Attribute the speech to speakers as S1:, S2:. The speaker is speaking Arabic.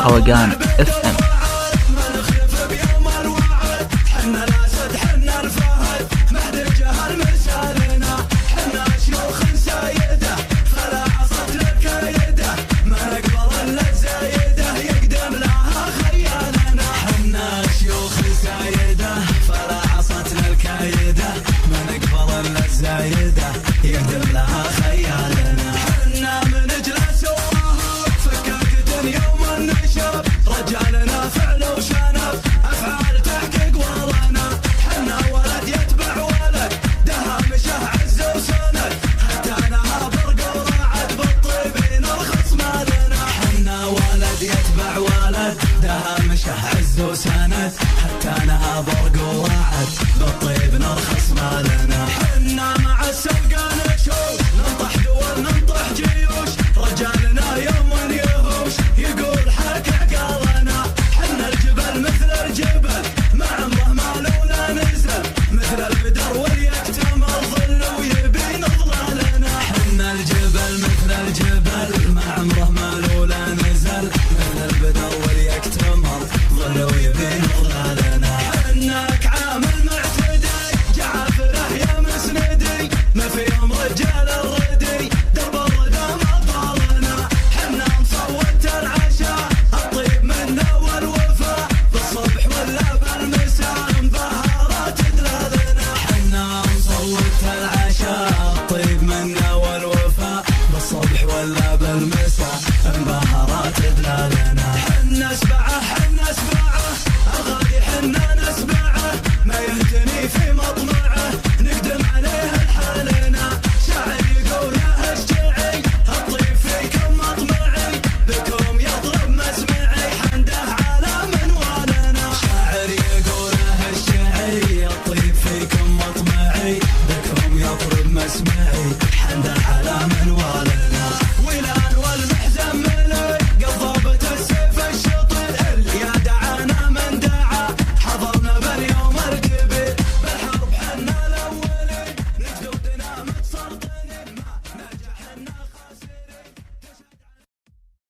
S1: روقان اف ام.
S2: يقدم لها خيالنا حنا من اجلس فكاك دنيا ومن نشب رجالنا فعل وشنب افعال تحقق والنا حنا ولد يتبع ولد دها مشه عز وسند حتى انها برق وراعد بالطيب نرخص مالنا حنا ولد يتبع ولد دها مشه عز وسند حتى انها برق وراعد بالطيب نرخص مالنا حنا مع السوق ننطح دول ننطح جيوش رجالنا يوم يهوش يقول حك عقالنا حنا الجبل مثل الجبل ما عمره ما لولا نزل مثل البدر واليكتم الظل ويبين ظلالنا حنا الجبل مثل الجبل ما عمره ما لولا نزل مثل البدر واليكتم الظل ويبين ظلالنا حناك عامل معتدي جعافره يا مسندي ما في يوم رجال